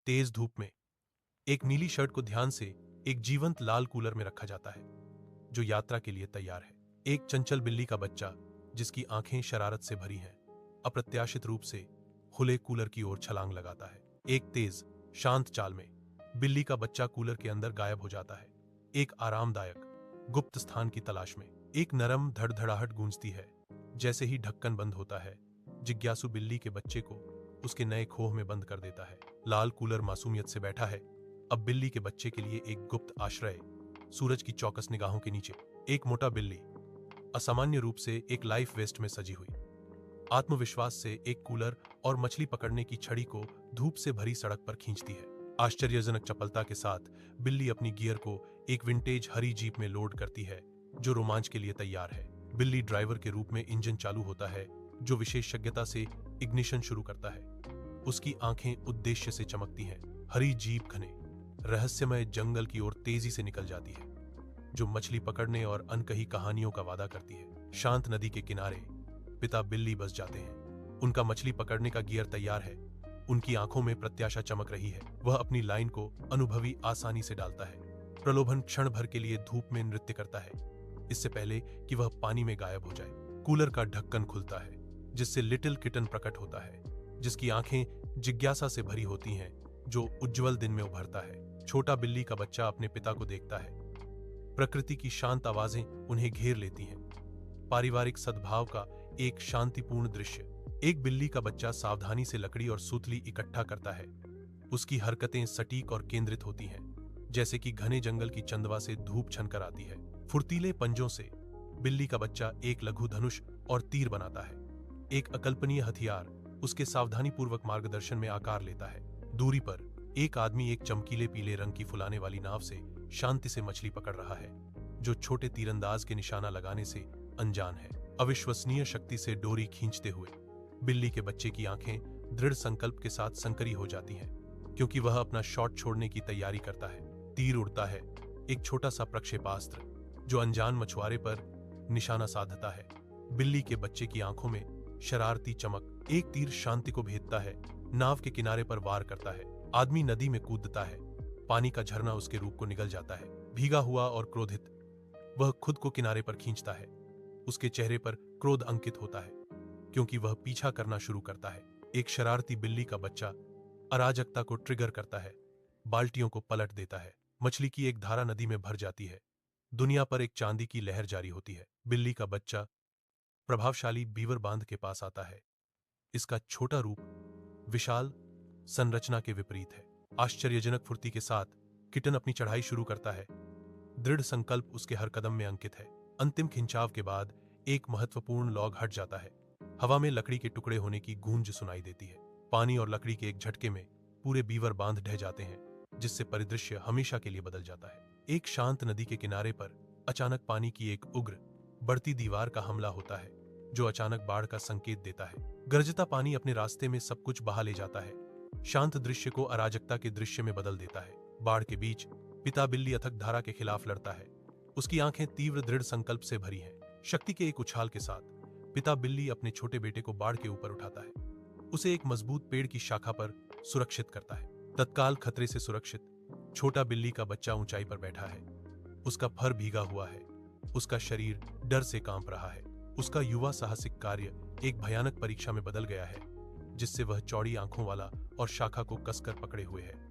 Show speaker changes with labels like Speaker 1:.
Speaker 1: तेज धूप में एक नीली शर्ट को ध्यान से एक जीवंत लाल कूलर में रखा जाता है जो यात्रा के लिए तैयार है। एक चंचल बिल्ली का बच्चा जिसकी आंखें शरारत से भरी हैं, अप्रत्याशित रूप से खुले कूलर की ओर छलांग लगाता है। एक तेज शांत चाल में बिल्ली का बच्चा कूलर के अंदर गायब हो जाता है। एक आरामदायक गुप्त स्थान की तलाश में एक नरम धड़धड़ाहट गूंजती है। जैसे ही ढक्कन बंद होता है, जिज्ञासु बिल्ली के बच्चे को उसके नए खोह में बंद कर देता है। लाल कूलर मासूमियत से बैठा है, अब बिल्ली के बच्चे के लिए एक गुप्त आश्रय। सूरज की चौकस निगाहों के नीचे एक मोटा बिल्ली असामान्य रूप से एक लाइफ वेस्ट में सजी हुई आत्मविश्वास से एक कूलर और मछली पकड़ने की छड़ी को धूप से भरी सड़क पर खींचती है। आश्चर्यजनक चपलता के साथ बिल्ली अपनी गियर को एक विंटेज हरी जीप में लोड करती है जो रोमांच के लिए तैयार है। बिल्ली ड्राइवर के रूप में इंजन चालू होता है जो विशेषज्ञता से इग्निशन शुरू करता है। उसकी आंखें उद्देश्य से चमकती हैं। हरी जीप घने रहस्यमय जंगल की ओर तेजी से निकल जाती है जो मछली पकड़ने और अनकही कहानियों का वादा करती है। शांत नदी के किनारे पिता बिल्ली बस जाते हैं। उनका मछली पकड़ने का गियर तैयार है। उनकी आंखों में प्रत्याशा चमक रही है। वह अपनी लाइन को अनुभवी आसानी से डालता है। प्रलोभन क्षण भर के लिए धूप में नृत्य करता है इससे पहले कि वह पानी में गायब हो जाए। कूलर का ढक्कन खुलता है जिससे लिटिल किटन प्रकट होता है जिसकी आंखें जिज्ञासा से भरी होती हैं जो उज्जवल दिन में उभरता है। छोटा बिल्ली का बच्चा अपने पिता को देखता है। प्रकृति की शांत आवाजें उन्हें घेर लेती हैं। पारिवारिक सद्भाव का एक शांतिपूर्ण दृश्य। एक बिल्ली का बच्चा सावधानी से लकड़ी और सूतली इकट्ठा करता है। उसकी हरकतें सटीक और केंद्रित होती हैं, जैसे कि घने जंगल की चंदवा से धूप छनकर आती है। फुर्तीले पंजों से बिल्ली का बच्चा एक लघु धनुष और तीर बनाता है। एक अकल्पनीय हथियार उसके सावधानीपूर्वक मार्गदर्शन में आकार लेता है। दूरी पर एक आदमी एक चमकीले पीले रंग की फुलाने वाली नाव से शांति से मछली पकड़ रहा है जो छोटे तीरंदाज के निशाना लगाने से अनजान है। अविश्वसनीय शक्ति से डोरी खींचते हुए बिल्ली के बच्चे की आंखें दृढ़ संकल्प के साथ संकरी हो जाती हैं क्योंकि वह अपना शॉट छोड़ने की तैयारी करता है। तीर उड़ता है, एक छोटा सा प्रक्षेपास्त्र जो अनजान मछुआरे पर निशाना साधता है। बिल्ली के बच्चे की आंखों में शरारती चमक। एक तीर शांति को भेदता है, नाव के किनारे पर वार करता है। आदमी नदी में कूदता है। पानी का झरना उसके रूप को निगल जाता है। भीगा हुआ और क्रोधित वह खुद को किनारे पर खींचता है। उसके चेहरे पर क्रोध अंकित होता है क्योंकि वह पीछा करना शुरू करता है। एक शरारती बिल्ली का बच्चा अराजकता को ट्रिगर करता है, बाल्टियों को पलट देता है। मछली की एक धारा नदी में भर जाती है। दुनिया पर एक चांदी की लहर जारी होती है। बिल्ली का बच्चा प्रभावशाली बीवर बांध के पास आता है। इसका छोटा रूप विशाल संरचना के विपरीत है। आश्चर्यजनक फुर्ती के साथ किटन अपनी चढ़ाई शुरू करता है। दृढ़ संकल्प उसके हर कदम में अंकित है। अंतिम खिंचाव के बाद एक महत्वपूर्ण लॉग हट जाता है। हवा में लकड़ी के टुकड़े होने की गूंज सुनाई देती है। पानी और लकड़ी के एक झटके में पूरे बीवर बांध ढह जाते हैं जिससे परिदृश्य हमेशा के लिए बदल जाता है। एक शांत नदी के किनारे पर अचानक पानी की एक उग्र बढ़ती दीवार का हमला होता है जो अचानक बाढ़ का संकेत देता है। गरजता पानी अपने रास्ते में सब कुछ बहा ले जाता है, शांत दृश्य को अराजकता के दृश्य में बदल देता है। बाढ़ के बीच पिता बिल्ली अथक धारा के खिलाफ लड़ता है। उसकी आंखें तीव्र दृढ़ संकल्प से भरी हैं। शक्ति के एक उछाल के साथ पिता बिल्ली अपने छोटे बेटे को बाढ़ के ऊपर उठाता है, उसे एक मजबूत पेड़ की शाखा पर सुरक्षित करता है। तत्काल खतरे से सुरक्षित छोटा बिल्ली का बच्चा ऊंचाई पर बैठा है। उसका फर भीगा हुआ है, उसका शरीर डर से कांप रहा है। उसका युवा साहसिक कार्य एक भयानक परीक्षा में बदल गया है जिससे वह चौड़ी आंखों वाला और शाखा को कसकर पकड़े हुए है।